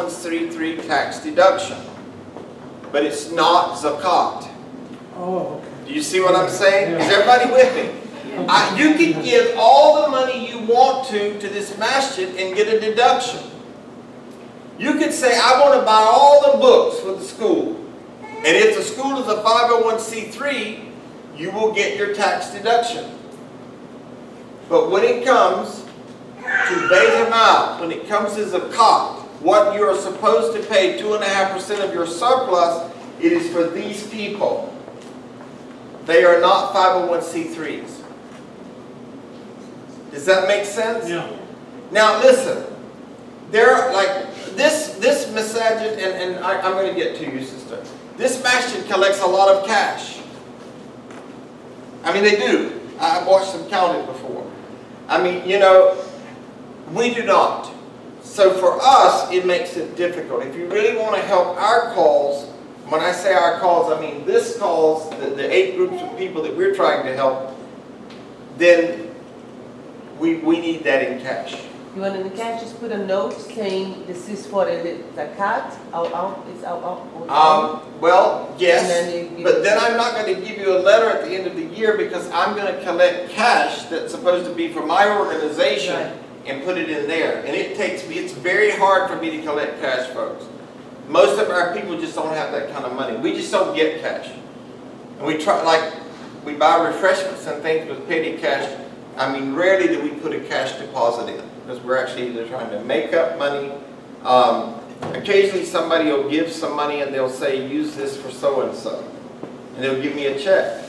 501c3 tax deduction. But it's not Zakat. Oh, okay. Do you see what I'm saying? Yeah. Is everybody with me? You can give all the money you want to this masjid and get a deduction. You could say, I want to buy all the books for the school. And if the school is a 501c3, you will get your tax deduction. But when it comes to Bayt al-Mal, when it comes to Zakat, what you are supposed to pay, 2.5% of your surplus, it is for these people. They are not 501c3s. Does that make sense? Yeah. Now listen, there are like this masjid, and I'm going to get to you, sister. This masjid collects a lot of cash. I mean, they do. I've watched them count it before. I mean, you know, we do not. So for us, it makes it difficult. If you really want to help our cause, when I say our cause, I mean this cause, the 8 groups of people that we're trying to help, then we need that in cash. You want in the cash, just put a note saying this is for the Zakat, well, yes, then but then I'm not going to give you a letter at the end of the year because I'm going to collect cash that's supposed to be for my organization. Right. And put it in there. And it takes me, it's very hard for me to collect cash, folks. Most of our people just don't have that kind of money. We just don't get cash. And we try, like, we buy refreshments and things with petty cash. I mean, rarely do we put a cash deposit in because we're actually either trying to make up money. Occasionally somebody will give some money and they'll say, use this for so-and-so. And they'll give me a check.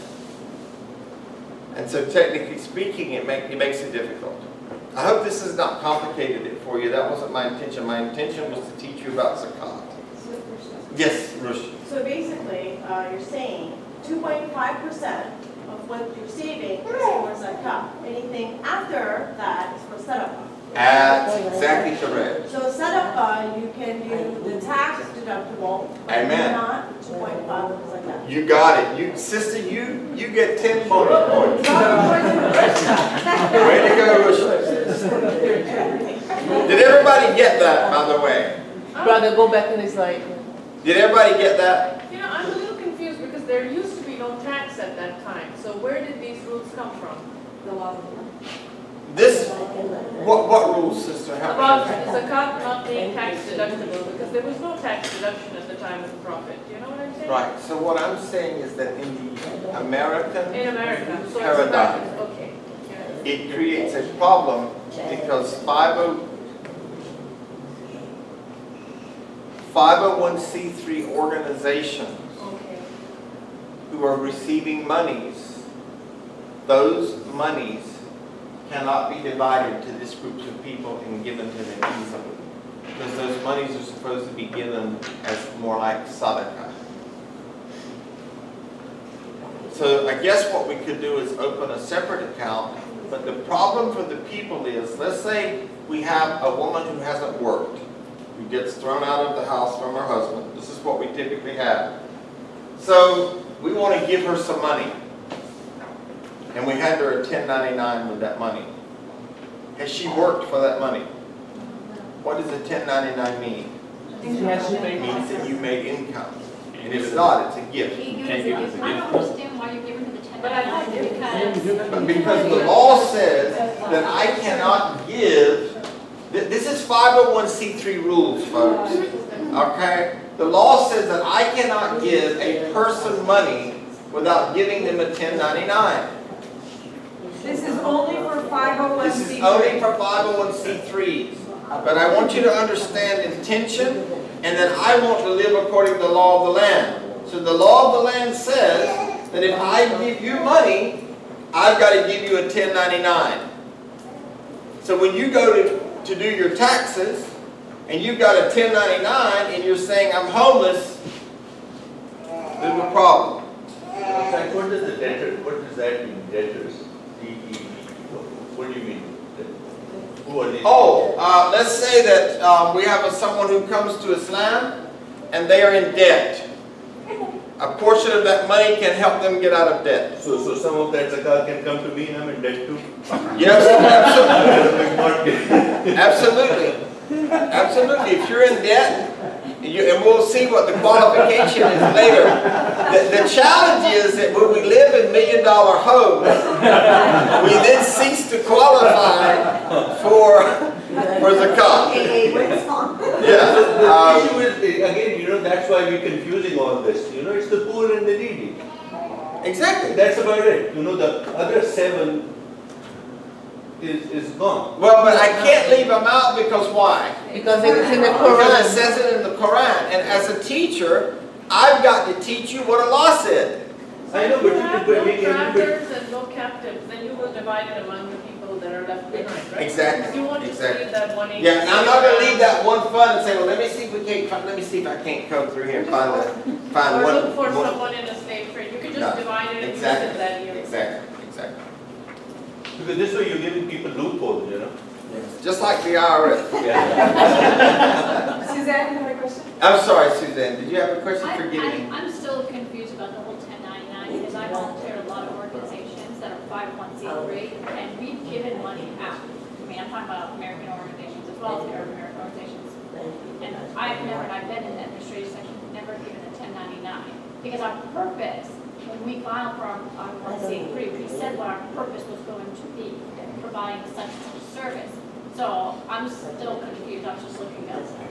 And so technically speaking, it makes it difficult. I hope this has not complicated it for you. That wasn't my intention. My intention was to teach you about Zakat. Yes, Rush. So basically, you're saying 2.5% of what you're saving is for Zakat. Anything after that is for Sadaqah. That's exactly correct. So Sadaqah, you can do the tax deductible, but Amen. not 2.5 for Zakat. You got it. You, sister, you get 10 bonus points. Way to go, Rush. Did everybody get that, by the way? Brother, go back in his slide. Did everybody get that? You know, I'm a little confused because there used to be no tax at that time. So where did these rules come from? The law. This, what rules, sister? About Zakat not being tax deductible because there was no tax deduction at the time of the Prophet. Do you know what I'm saying? Right. So what I'm saying is that in the American In America. So paradigm, it's okay. Yeah. it creates a problem because 501c3 organizations Okay. who are receiving monies, those monies cannot be divided to this group of people and given to them easily. Because those monies are supposed to be given as more like sadaqah. So I guess what we could do is open a separate account, but the problem for the people is, let's say we have a woman who hasn't worked, who gets thrown out of the house from her husband. This is what we typically have. So we want to give her some money. And we hand her a 1099 with that money. Has she worked for that money? What does a 1099 mean? It means that you made income. And if not, it's a gift. I don't understand why you're giving her the 1099 But because the law says that I cannot give, this is 501c3 rules, folks. Okay? The law says that I cannot give a person money without giving them a 1099. This is only for 501c3. This is only for 501c3s. But I want you to understand intention, and that I want to live according to the law of the land. So the law of the land says that if I give you money, I've got to give you a 1099. So when you go to do your taxes, and you've got a 1099, and you're saying I'm homeless, there's a problem. What does the debtor, what does that mean, debtors? What do you mean? Who are these? Oh, let's say that we have someone who comes to Islam and they are in debt. A portion of that money can help them get out of debt. So some of that zakat can come to me and I'm in debt too? Yes, absolutely. Absolutely. Absolutely. If you're in debt, and we'll see what the qualification is later. The challenge is that when we live in million-dollar homes, we then cease to qualify for zakat. Yeah. The issue is, again, that's why we're confusing all this. It's the poor and the needy. Exactly. That's about it. The other 7 is gone. Well, but I can't leave them out because why? Because it is in the Because it Quran. says it in the Quran. And as a teacher, I've got to teach you what Allah said. I know, but If you you have can no make everybody. travelers and no captives, then you will divide it among the people that are left behind, right? Exactly. You won't just leave that 180. Yeah, and I'm not going to leave that one fund and say, well, let me see if I can't come through here and find Or one. look for one- someone in a slave trade. You can just No. divide it and use Exactly. it that year. Exactly. Because this way you're giving people loopholes, Just like the IRS. Yeah. Suzanne, you have a question? I'm sorry, Suzanne. Did you have a question? Forgive me. I'm still confused about the whole 1099 because I volunteer at a lot of organizations that are 501c3 and we've given money out. I mean, I'm talking about American organizations as well as Arab American organizations. And I've been in the administrative section, never given a 1099 because our purpose, when we filed for our 501c3, we said what our purpose was going to be, providing such a service. So I'm still confused. I was just looking at that.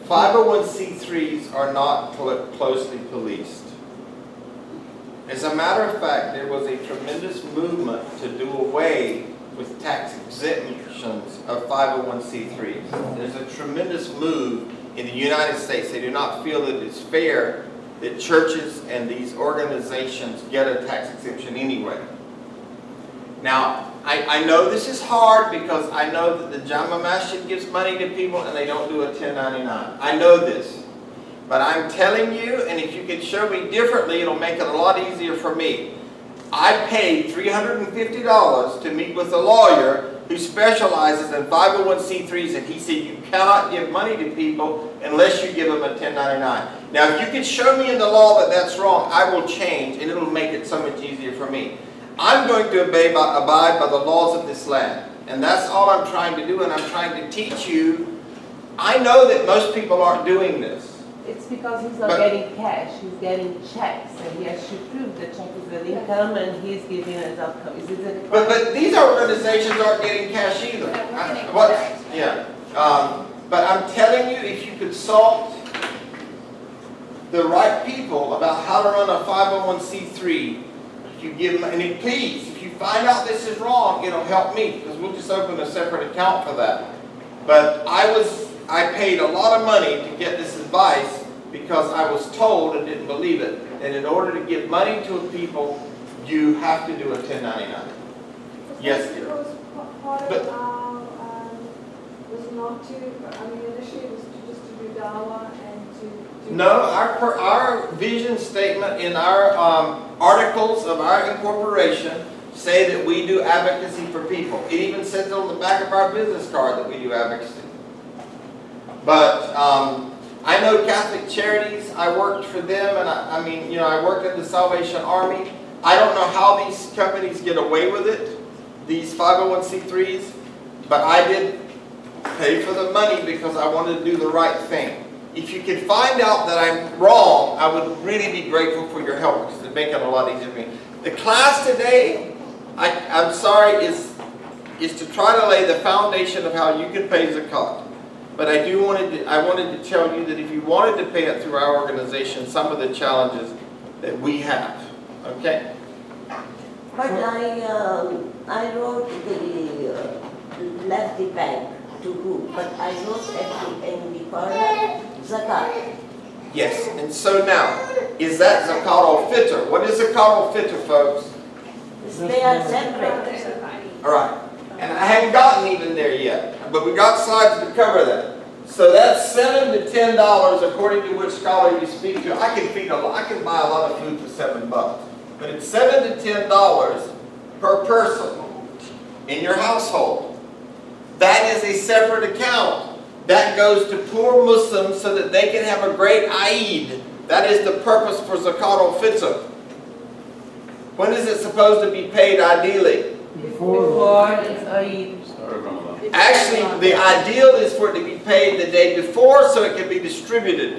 501c3s are not closely policed. As a matter of fact, there was a tremendous movement to do away with tax exemptions of 501c3s. There's a tremendous move in the United States. They do not feel that it's fair that churches and these organizations get a tax exemption anyway. Now, I know this is hard because I know that the Jama Masjid gives money to people and they don't do a 1099. I know this. But I'm telling you, and if you could show me differently, it'll make it a lot easier for me. I paid $350 to meet with a lawyer who specializes in 501c3s, and he said you cannot give money to people unless you give them a 1099. Now, if you could show me in the law that that's wrong, I will change, and it'll make it so much easier for me. I'm going to abide by the laws of this land, and that's all I'm trying to do, and I'm trying to teach you. I know that most people aren't doing this. It's because he's not getting cash, he's getting checks, and he has to prove the check is an income and he's giving us outcome. Is it But these organizations aren't getting cash either. But I'm telling you, if you consult the right people about how to run a 501c3, if you give them, and please, if you find out this is wrong, it'll help me, because we'll just open a separate account for that. But I paid a lot of money to get this advice because I was told and didn't believe it. And in order to give money to people, you have to do a 1099. Yes, dear. Part of our was not to, initially it was just to do dawah and to... No, our vision statement in our articles of our incorporation say that we do advocacy for people. It even says on the back of our business card that we do advocacy. But I know Catholic Charities. I worked for them, and I worked in the Salvation Army. I don't know how these companies get away with it, these 501c3s, but I did pay for the money because I wanted to do the right thing. If you could find out that I'm wrong, I would really be grateful for your help because it'd make it a lot easier for me. The class today, I'm sorry, is to try to lay the foundation of how you can pay zakat. But I wanted to tell you that if you wanted to pay it through our organization, some of the challenges that we have. Okay? But I wrote left the bank to who? But I wrote in the corner zakat. Yes. And so now, is that zakat al-fitr? What is zakat al-fitr, folks? They are separate. All right. And I haven't gotten even there yet, but we got slides to cover that. So that's $7 to $10 according to which scholar you speak to. I can buy a lot of food for $7, but it's $7 to $10 per person in your household. That is a separate account. That goes to poor Muslims so that they can have a great Eid. That is the purpose for zakat al-fitr. When is it supposed to be paid ideally? Before it's Eid. Actually, the ideal is for it to be paid the day before so it can be distributed.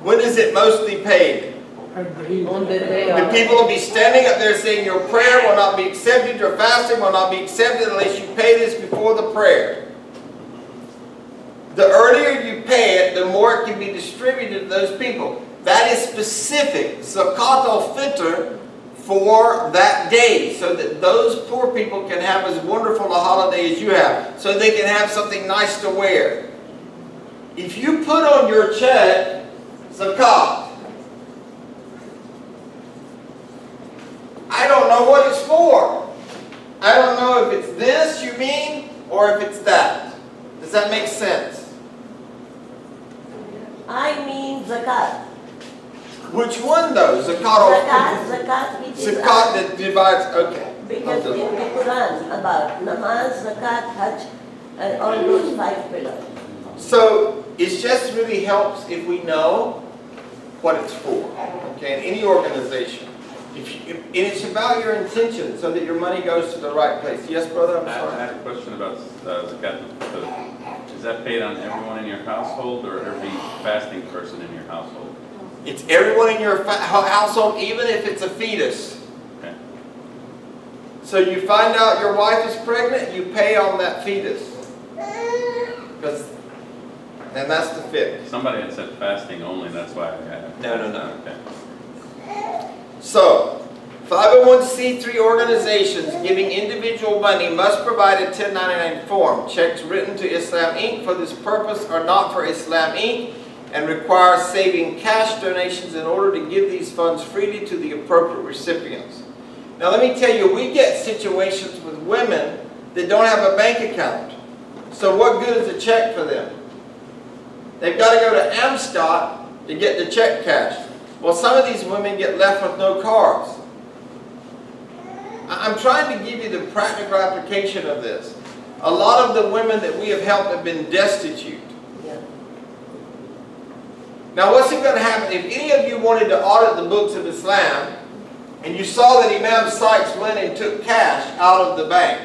When is it mostly paid? On the day The of. people will be standing up there saying your prayer will not be accepted, your fasting will not be accepted unless you pay this before the prayer. The earlier you pay it, the more it can be distributed to those people. That is specific, Zakat al-Fitr, for that day, so that those poor people can have as wonderful a holiday as you have, so they can have something nice to wear. If you put on your check, Zakat, I don't know what it's for. I don't know if it's this you mean, or if it's that. Does that make sense? I mean zakat. Which one though? Zakat. Zakat which is Zakat that divides. Okay. because in the Quran about namaz, zakat, hajj, and all those 5 pillars. So it just really helps if we know what it's for. Okay, in any organization. And it's about your intention so that your money goes to the right place. Yes, brother? I'm I sorry. have a question about zakat. Is that paid on everyone in your household or every fasting person in your household? It's everyone in your household, even if it's a fetus. Okay. So you find out your wife is pregnant, you pay on that fetus. And that's the fix. Somebody had said fasting only, that's why I asked. No. Okay. So, 501c3 organizations giving individual money must provide a 1099 form. Checks written to Islam Inc. for this purpose are not for Islam Inc. and require saving cash donations in order to give these funds freely to the appropriate recipients. Now let me tell you, we get situations with women that don't have a bank account. So what good is a check for them? They've got to go to Amstot to get the check cashed. Well, some of these women get left with no cards. I'm trying to give you the practical application of this. A lot of the women that we have helped have been destitute. Yeah. Now what's it going to happen if any of you wanted to audit the books of Islam and you saw that Imam Sykes went and took cash out of the bank?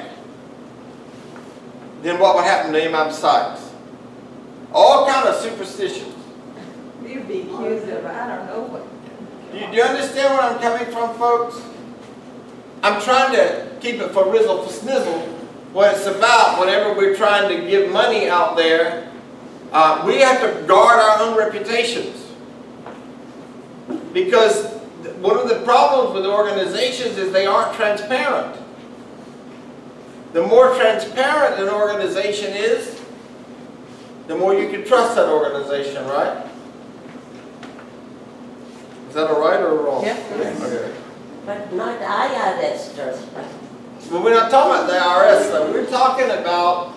Then what would happen to Imam Sykes? All kind of superstitions. You'd be accused of, I don't know what. Do you understand where I'm coming from, folks? I'm trying to keep it for rizzle, for snizzle. What it's about, whenever we're trying to give money out there, we have to guard our own reputations. Because one of the problems with organizations is they aren't transparent. The more transparent an organization is, the more you can trust that organization, right? Is that a right or a wrong? Yes. Okay. But not IRS trust. Well, we're not talking about the IRS though. We're talking about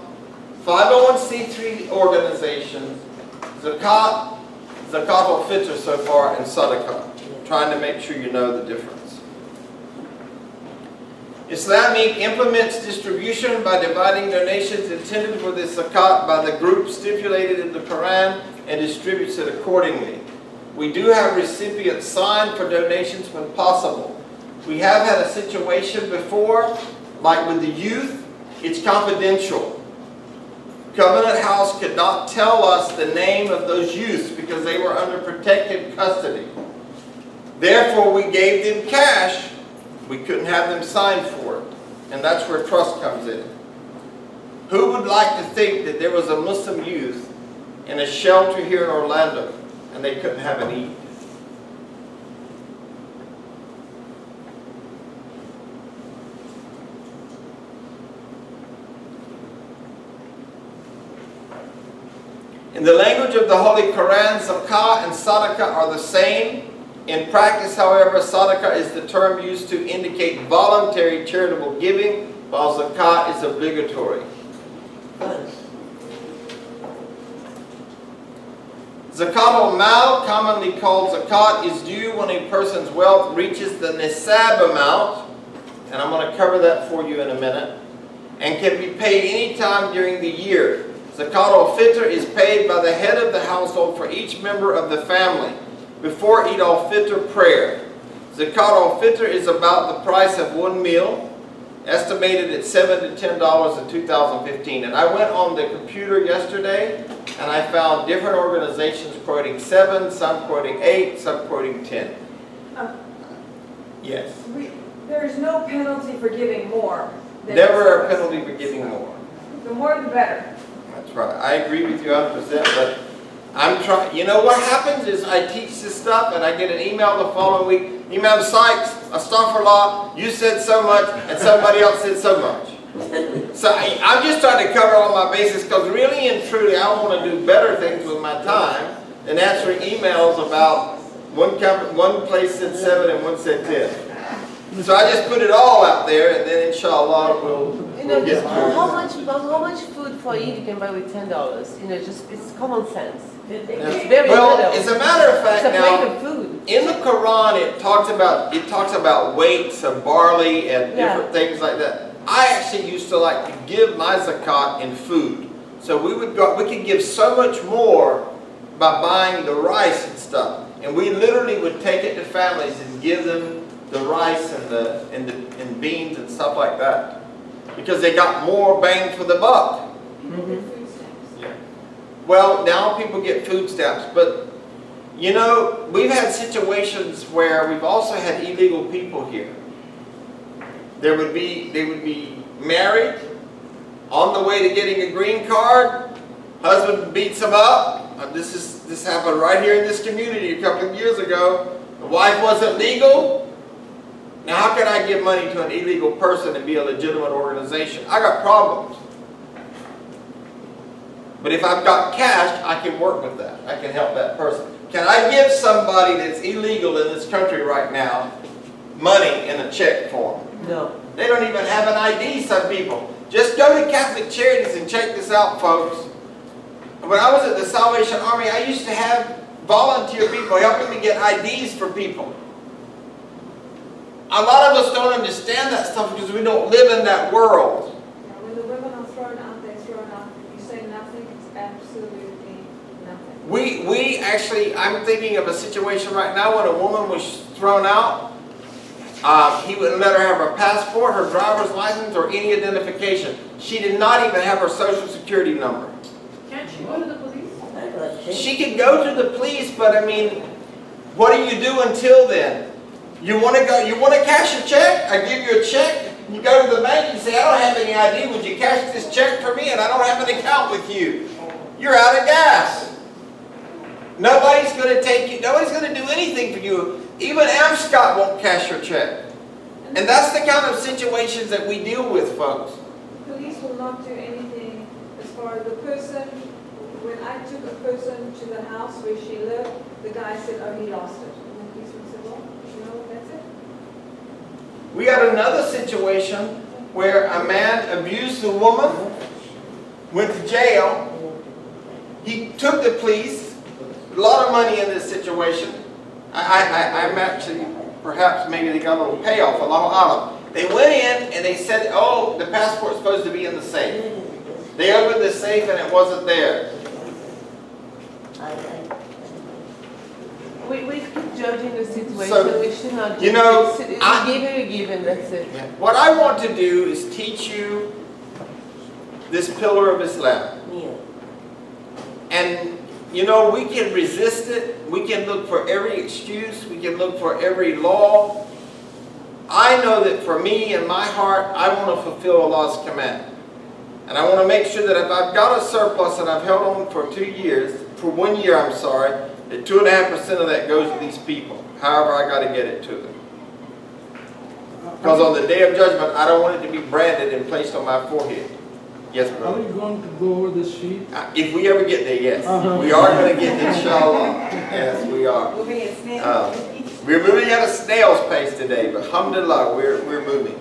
501c3 organizations, Zakat al-Fitr so far, and Sadaqah. Trying to make sure you know the difference. Islam Inc. implements distribution by dividing donations intended for this zakat by the group stipulated in the Quran and distributes it accordingly. We do have recipients sign for donations when possible. We have had a situation before, like with the youth, it's confidential. Covenant House could not tell us the name of those youths because they were under protective custody. Therefore, we gave them cash. We couldn't have them sign for it. And that's where trust comes in. Who would like to think that there was a Muslim youth in a shelter here in Orlando and they couldn't have an Eid? In the language of the Holy Quran, Zakah and Sadaqah are the same. In practice, however, Sadaqah is the term used to indicate voluntary charitable giving, while Zakah is obligatory. Zakat al-Mal, commonly called Zakat, is due when a person's wealth reaches the Nisab amount, and I'm going to cover that for you in a minute, and can be paid any time during the year. Zakat al-Fitr is paid by the head of the household for each member of the family before Eid al-Fitr prayer. Zakat al-Fitr is about the price of one meal. estimated at $7 to $10 in 2015. And I went on the computer yesterday and I found different organizations quoting 7, some quoting 8, some quoting 10. Yes. There is no penalty for giving more. Never a penalty for giving more. The more the better. That's right. I agree with you 100%, but I'm trying, you know what happens is I teach this stuff and I get an email the following week, Imam Sykes, astaghfirullah, you said so much and somebody else said so much. So I'm just trying to cover all my bases because really and truly I want to do better things with my time than answering emails about one place said 7 and one said 10. So I just put it all out there and then inshallah we'll get through. How much food for Eid you can buy with $10? You know, just it's common sense. It's very well, little. as a matter of fact, it's a now plate of food. in the Quran it talks about weights of barley and different things like that. I actually used to like to give my zakat in food, so we could give so much more by buying the rice and stuff, and we literally would take it to families and give them the rice and beans and stuff like that, because they got more bang for the buck. Yeah. Well, now people get food stamps, but you know, we've had situations where we've also had illegal people here. They would be married, on the way to getting a green card, husband beats them up. This happened right here in this community a couple of years ago. The wife wasn't legal. Now how can I give money to an illegal person and be a legitimate organization? I got problems. But if I've got cash, I can work with that. I can help that person. Can I give somebody that's illegal in this country right now money in a check form? No. They don't even have an ID, some people. Just go to Catholic Charities and check this out, folks. When I was at the Salvation Army, I used to have volunteer people helping me get IDs for people. A lot of us don't understand that stuff because we don't live in that world. When the women are thrown out, they're thrown out. You say nothing, it's absolutely nothing. We actually, I'm thinking of a situation right now when a woman was thrown out. He wouldn't let her have her passport, her driver's license, or any identification. She did not even have her social security number. Can't she go to the police? She could go to the police, but I mean, what do you do until then? You want to cash a check? I give you a check. You go to the bank and say, I don't have any ID. Would you cash this check for me? And I don't have an account with you. You're out of gas. Nobody's going to take you. Nobody's going to do anything for you. Even Amscot won't cash your check. And that's the kind of situations that we deal with, folks. Police will not do anything as far as the person. When I took a person to the house where she lived, the guy said, oh, he lost it. And the policeman said, well, you know, that's it. We had another situation where a man abused a woman, went to jail. He took the police. A lot of money in this situation. I'm actually, perhaps maybe they got a little payoff, Allahu Alam. They went in and they said, oh, the passport's supposed to be in the safe. They opened the safe and it wasn't there. We keep judging the situation. So, we should not. You know, you give and that's it. What I want to do is teach you this pillar of Islam. And you know, we can resist it. We can look for every excuse. We can look for every law. I know that for me in my heart, I want to fulfill Allah's command. And I want to make sure that if I've got a surplus and I've held on for 2 years, for 1 year, I'm sorry, that 2.5% of that goes to these people. However, I got to get it to them. Because on the day of judgment, I don't want it to be branded and placed on my forehead. Yes, brother. Are we going to go over the sheet? If we ever get there, yes. We are going to get there, inshallah. Yes, we are. We're moving at a snail's pace today, but alhamdulillah, we're moving.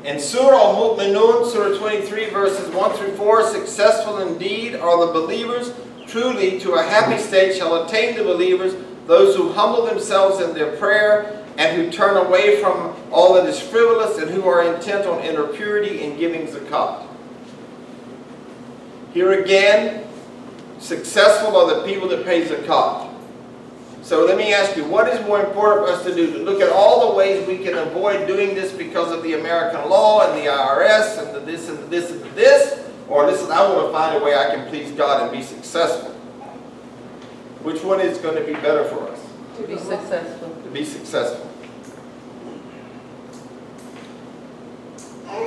In Surah Al-Mu'minun, Surah 23, verses 1 through 4, successful indeed are the believers. Truly, to a happy state shall attain the believers, those who humble themselves in their prayer and who turn away from all that is frivolous and who are intent on inner purity in giving zakat. Here again, successful are the people that pay zakat. So let me ask you, what is more important for us to do? To look at all the ways we can avoid doing this because of the American law and the IRS and the this and the this and the this? Or listen, I want to find a way I can please God and be successful. Which one is going to be better for us? To be successful. To be successful.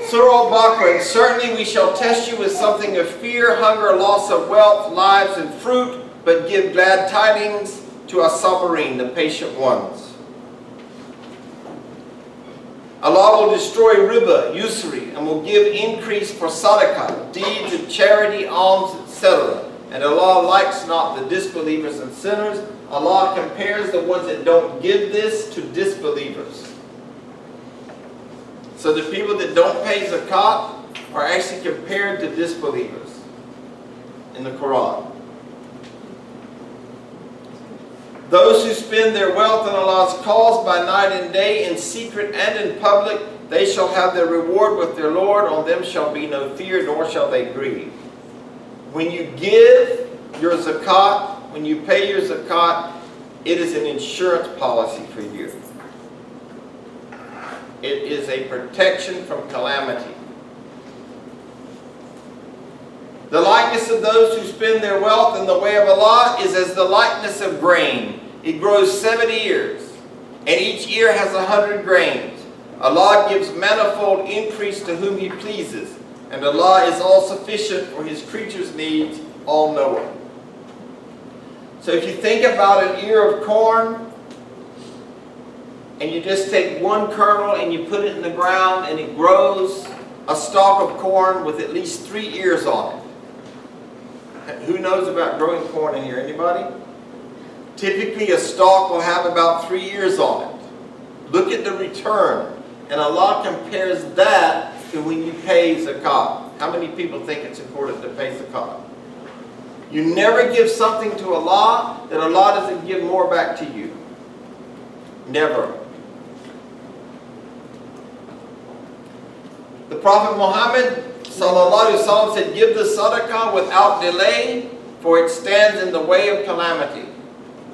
Surah Al-Baqarah, certainly we shall test you with something of fear, hunger, loss of wealth, lives, and fruit, but give glad tidings to as-sabirin, the patient ones. Allah will destroy riba, usury, and will give increase for sadaqah, deeds of charity, alms, etc. And Allah likes not the disbelievers and sinners. Allah compares the ones that don't give this to disbelievers. So the people that don't pay zakat are actually compared to disbelievers in the Quran. Those who spend their wealth in Allah's cause by night and day, in secret and in public, they shall have their reward with their Lord. On them shall be no fear, nor shall they grieve. When you give your zakat, when you pay your zakat, it is an insurance policy for you. It is a protection from calamity. The likeness of those who spend their wealth in the way of Allah is as the likeness of grain. It grows 7 ears, and each ear has 100 grains. Allah gives manifold increase to whom He pleases, and Allah is all sufficient for His creatures' needs, all-knowing. So if you think about an ear of corn, and you just take one kernel and you put it in the ground and it grows a stalk of corn with at least 3 ears on it. Who knows about growing corn in here? Anybody? Typically a stalk will have about 3 ears on it. Look at the return. And Allah compares that to when you pay zakat. How many people think it's important to pay zakat? You never give something to Allah that Allah doesn't give more back to you. Never. The Prophet Muhammad ﷺ said, give the sadaqah without delay, for it stands in the way of calamity.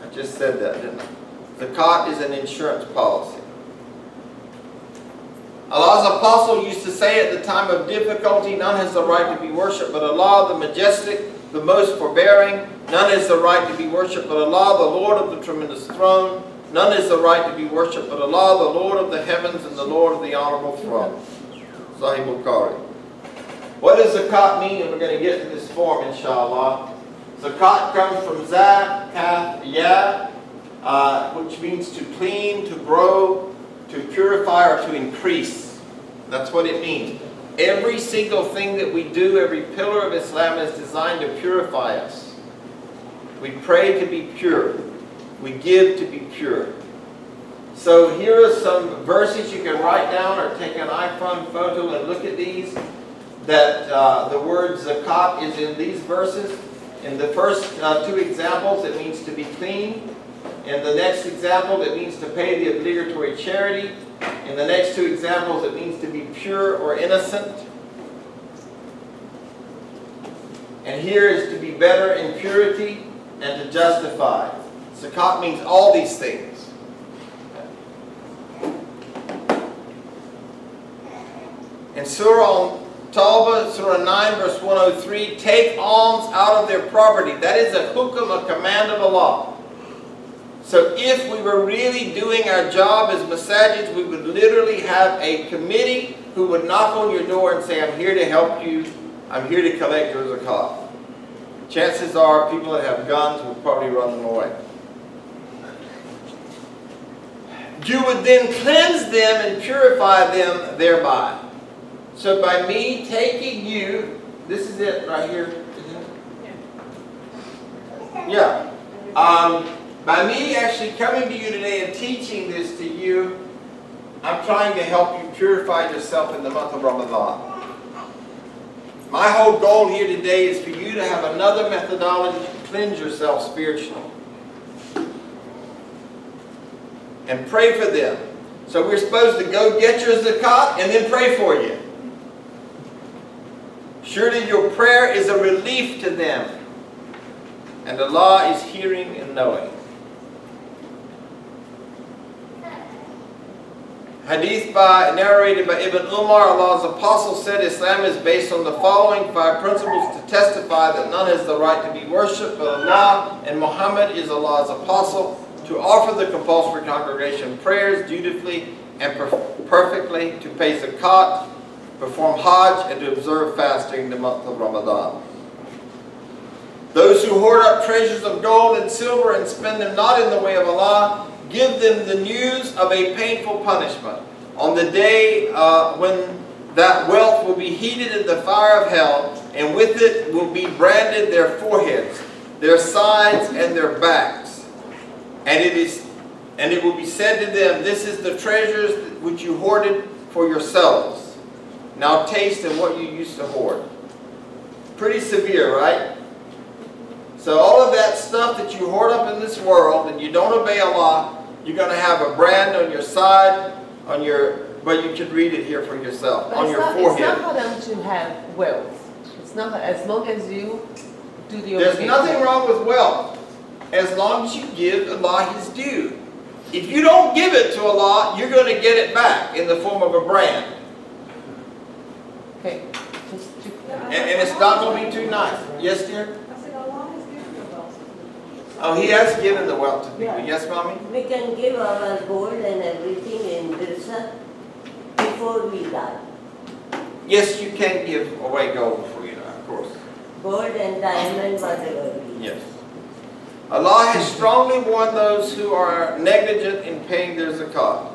I just said that, didn't I? Zakat is an insurance policy. Allah's apostle used to say at the time of difficulty, none has the right to be worshipped but Allah, the majestic, the most forbearing. None has the right to be worshipped but Allah, the Lord of the tremendous throne. None has the right to be worshipped but Allah, the Lord of the heavens and the Lord of the honorable throne. Sahih Bukhari. What does zakat mean? And we're going to get to this form, inshallah. Zakat comes from za, kaf, ya, which means to clean, to grow, to purify, or to increase. That's what it means. Every single thing that we do, every pillar of Islam is designed to purify us. We pray to be pure. We give to be pure. So here are some verses you can write down or take an iPhone photo and look at these. That the word zakat is in these verses. In the first 2 examples, it means to be clean. In the next example, it means to pay the obligatory charity. In the next 2 examples, it means to be pure or innocent. And here is to be better in purity and to justify. Zakat means all these things. In Surah Tawbah, Surah 9, verse 103, take alms out of their property. That is a hukum, a command of Allah. So if we were really doing our job as masajids, we would literally have a committee who would knock on your door and say, I'm here to help you. I'm here to collect your zakat. Chances are people that have guns would probably run them away. You would then cleanse them and purify them thereby. So by me taking you, this is it right here. Yeah. By me actually coming to you today and teaching this to you, I'm trying to help you purify yourself in the month of Ramadan. My whole goal here today is for you to have another methodology to cleanse yourself spiritually. And pray for them. So we're supposed to go get your zakat and then pray for you. Surely your prayer is a relief to them. And Allah is hearing and knowing. Hadith narrated by Ibn Umar, Allah's apostle, said Islam is based on the following 5 principles: to testify that none has the right to be worshipped but Allah, and Muhammad is Allah's apostle; to offer the compulsory congregation prayers dutifully and perfectly; to pay zakat, perform hajj, and to observe fast during the month of Ramadan. Those who hoard up treasures of gold and silver and spend them not in the way of Allah, give them the news of a painful punishment. On the day when that wealth will be heated in the fire of hell, and with it will be branded their foreheads, their sides, and their backs. And it will be said to them, "This is the treasures which you hoarded for yourselves. Now taste of what you used to hoard." Pretty severe, right? So all of that stuff that you hoard up in this world and you don't obey Allah, you're going to have a brand on your side, on your, but you can read it here for yourself, But on your forehead. It's not haram to have wealth. It's not, as long as you do the There's obligation. nothing wrong with wealth, as long as you give Allah His due. If you don't give it to Allah, you're going to get it back in the form of a brand. Okay. And it's not going to be too nice. Yes, dear? I said, Allah has given the wealth. Oh, He has given the wealth to people. Yes, Mommy? We can give our gold and everything in Dirsa before we die. Yes, you can give away gold before you die, of course. Gold and diamond, whatever. Yes. Allah has strongly warned those who are negligent in paying their zakat.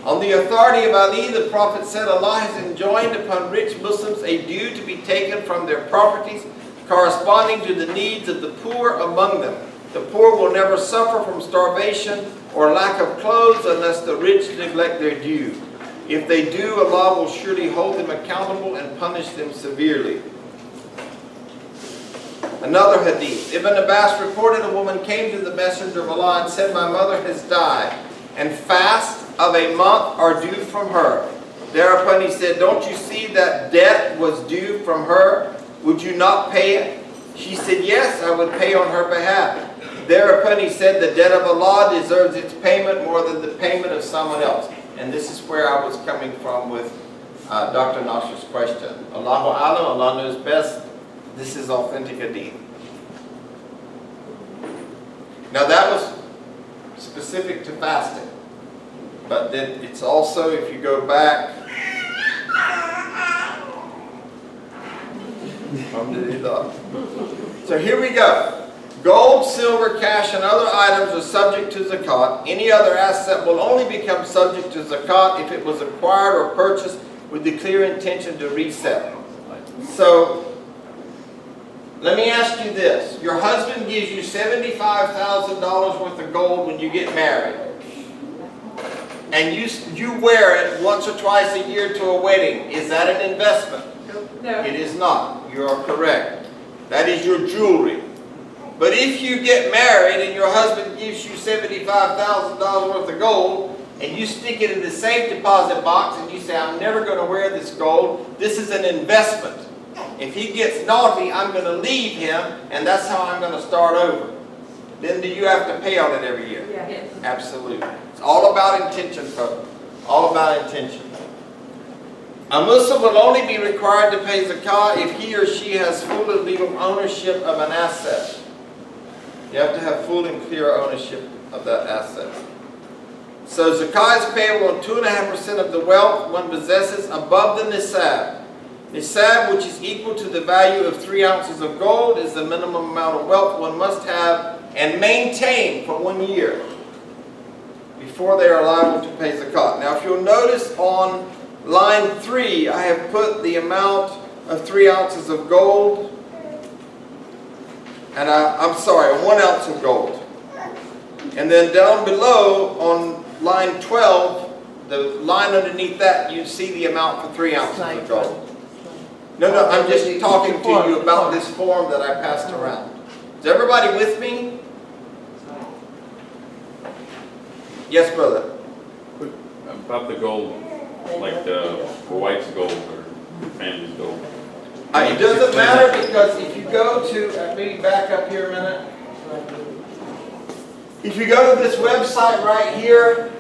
On the authority of Ali, the Prophet said, Allah has enjoined upon rich Muslims a due to be taken from their properties corresponding to the needs of the poor among them. The poor will never suffer from starvation or lack of clothes unless the rich neglect their due. If they do, Allah will surely hold them accountable and punish them severely. Another hadith. Ibn Abbas reported a woman came to the Messenger of Allah and said, "My mother has died, and fast of a month are due from her." Thereupon he said, "Don't you see that debt was due from her? Would you not pay it?" She said, "Yes, I would pay on her behalf." Thereupon he said, "The debt of Allah deserves its payment more than the payment of someone else." And this is where I was coming from with Dr. Nasser's question. Allahu Alam, Allah knows best. This is authentic hadith. Now that was specific to fasting. But then it's also, if you go back, so here we go. Gold, silver, cash, and other items are subject to zakat. Any other asset will only become subject to zakat if it was acquired or purchased with the clear intention to resell. So, let me ask you this. Your husband gives you $75,000 worth of gold when you get married. And you wear it once or twice a year to a wedding. Is that an investment? No. It is not. You are correct. That is your jewelry. But if you get married and your husband gives you $75,000 worth of gold, and you stick it in the safe deposit box and you say, "I'm never going to wear this gold. This is an investment. If he gets naughty, I'm going to leave him, and that's how I'm going to start over." Then do you have to pay on it every year? Yes. Absolutely. It's all about intention, folks. All about intention. A Muslim will only be required to pay zakat if he or she has full and legal ownership of an asset. You have to have full and clear ownership of that asset. So zakat is payable on 2.5% of the wealth one possesses above the nisab. Nisab, which is equal to the value of 3 ounces of gold, is the minimum amount of wealth one must have and maintain for 1 year before they are liable to pay zakat. Now if you'll notice on line 3, I have put the amount of 3 ounces of gold, and I'm sorry, 1 ounce of gold. And then down below on line 12, the line underneath that, you see the amount for 3 ounces of gold. No, I'm just talking to you about this form that I passed around. Is everybody with me? Yes, brother. About the gold, like the wife's gold or family's gold. It doesn't matter, because if you go to, maybe back up here a minute. If you go to this website right here,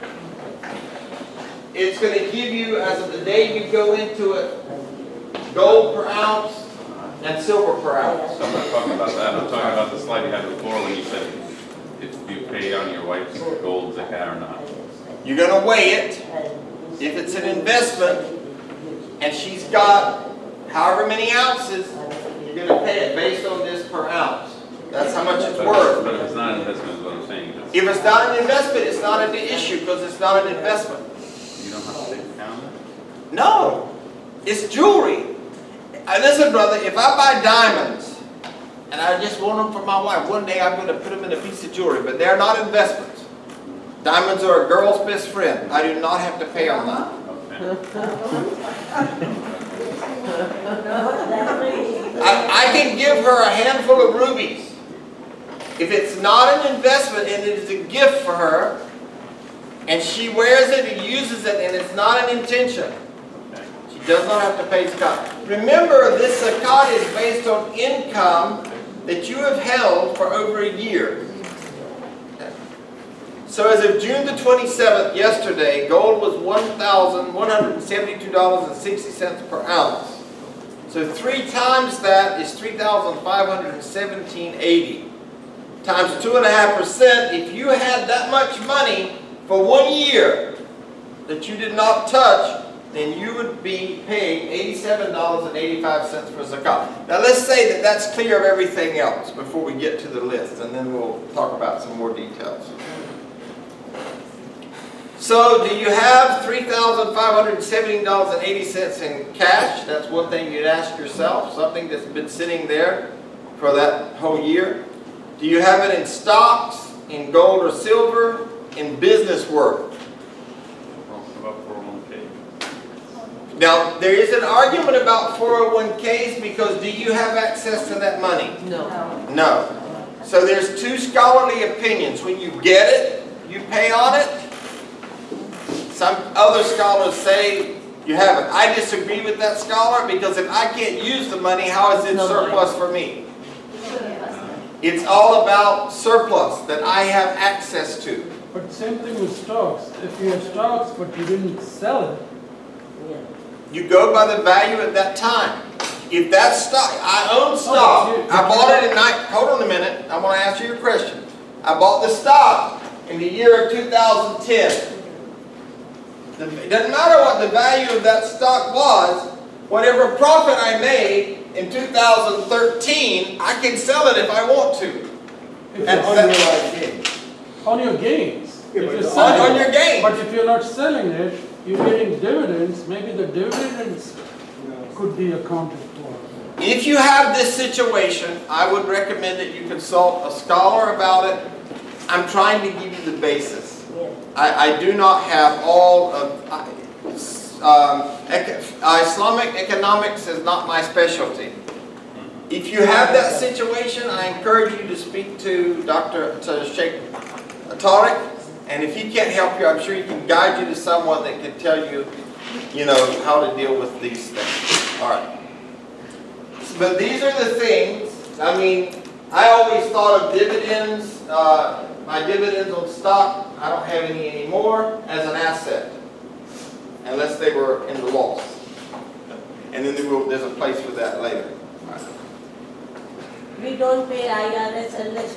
it's going to give you, as of the day you go into it, gold per ounce and silver per ounce. So I'm not talking about that. I'm talking about the slide you had before when you said if you pay on your wife's gold zakat or not. You're going to weigh it. If it's an investment and she's got however many ounces, you're going to pay it based on this per ounce. That's how much it's worth. But if it's not an investment is what I'm saying. If it's not an investment, it's not an issue because it's not an investment. You don't have to take account of it? No, it's jewelry. Listen, brother, if I buy diamonds and I just want them for my wife, one day I'm going to put them in a piece of jewelry, but they're not investments. Diamonds are a girl's best friend. I do not have to pay on that. I can give her a handful of rubies. If it's not an investment and it is a gift for her, and she wears it and uses it and it's not an intention, she does not have to pay zakat. Remember, this zakat is based on income that you have held for over a year. So as of June the 27th, yesterday, gold was $1,172.60 per ounce. So 3 times that is $3,517.80. Times 2.5%, if you had that much money for 1 year that you did not touch, then you would be paying $87.85 for zakat. Now let's say that that's clear of everything else before we get to the list, and then we'll talk about some more details. So do you have $3,517.80 in cash? That's one thing you'd ask yourself, something that's been sitting there for that whole year. Do you have it in stocks, in gold or silver, in business work? About 401k. Now, there is an argument about 401ks because do you have access to that money? No. No. So there's 2 scholarly opinions. When you get it, you pay on it. Some other scholars say you haven't. I disagree with that scholar because if I can't use the money, how is it surplus for me? It's all about surplus that I have access to. But same thing with stocks. If you have stocks but you didn't sell it, You go by the value at that time. If that stock, I own stock, I bought it hold on a minute, I want to answer your question. I bought the stock in the year of 2010. It doesn't matter what the value of that stock was, whatever profit I made in 2013, I can sell it if I want to. on your gains. Yeah, If you're on selling your it, gains. But if you're not selling it, you're getting dividends, maybe the dividends could be accounted for. If you have this situation, I would recommend that you consult a scholar about it. I'm trying to give you the basis. I do not have all of... Islamic economics is not my specialty. If you have that situation, I encourage you to speak to Sheikh Tariq, and if he can't help you, I'm sure he can guide you to someone that can tell you, how to deal with these things. All right. But these are the things. I mean, I always thought of dividends, my dividends on stock. I don't have any anymore as an asset, unless they were in the loss. And then there's a place for that later. We don't pay IRS unless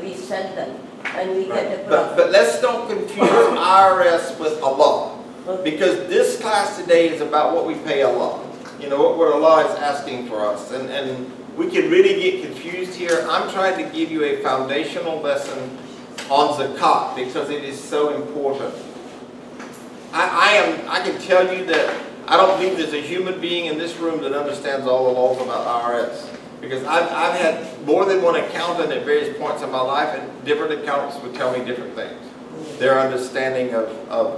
we sell them and we get a profit. But let's don't confuse IRS with Allah. Because this class today is about what we pay Allah. What Allah is asking for us. And we can really get confused here. I'm trying to give you a foundational lesson on zakat because it is so important. I can tell you that I don't believe there's a human being in this room that understands all the laws about IRS. Because I've had more than one accountant at various points in my life, and different accountants would tell me different things. Their understanding of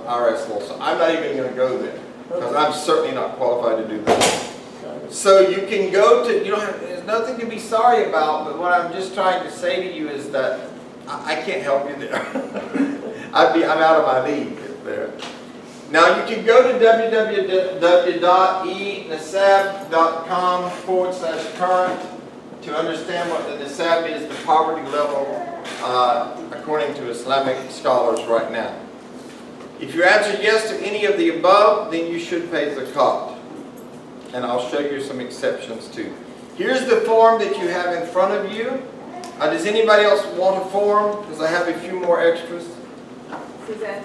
IRS law. So I'm not even going to go there. Because I'm certainly not qualified to do that. So you can go to, there's nothing to be sorry about, but what I'm just trying to say to you is that I can't help you there. I'm out of my league there. Now you can go to www.enasab.com/current to understand what the nisab is, the poverty level, according to Islamic scholars right now. If you answer yes to any of the above, then you should pay zakat. And I'll show you some exceptions too. Here's the form that you have in front of you. Does anybody else want a form? Because I have a few more extras. Suzanne?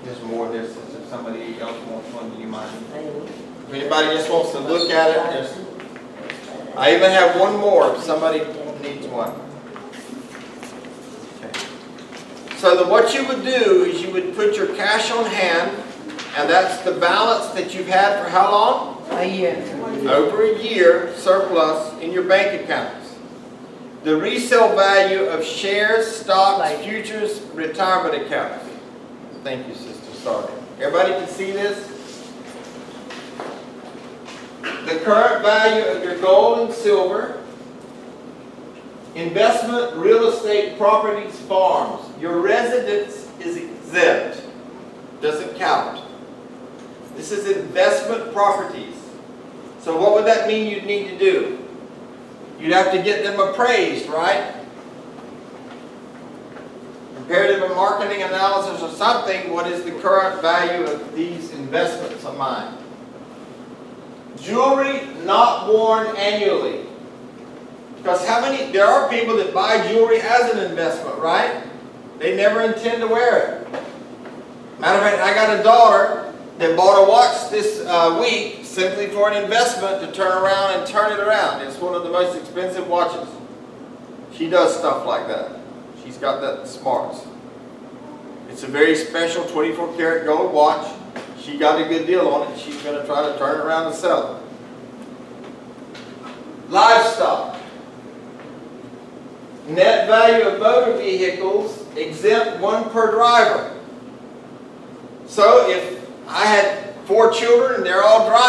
There's more of this. If somebody else wants one, do you mind? I know. If anybody just wants to look at it, I even have one more if somebody needs one. Okay. So what you would do is you would put your cash on hand, and that's the balance that you've had for how long? A year. Over a year surplus in your bank accounts. The resale value of shares, stocks, futures, retirement accounts. Thank you, sister. Sorry. Everybody can see this? The current value of your gold and silver, investment, real estate, properties, farms. Your residence is exempt. Doesn't count. This is investment properties. So what would that mean you'd need to do? You'd have to get them appraised, right? Comparative and marketing analysis or something. What is the current value of these investments of mine? Jewelry not worn annually. Because there are people that buy jewelry as an investment, right? They never intend to wear it. Matter of fact, I got a daughter that bought a watch this week simply for an investment to turn around and turn it around. It's one of the most expensive watches. She does stuff like that. She's got that smarts. It's a very special 24 karat gold watch. She got a good deal on it. She's going to try to turn it around and sell it. Livestock. Net value of motor vehicles exempt 1 per driver. So if I had 4 children and they're all driving,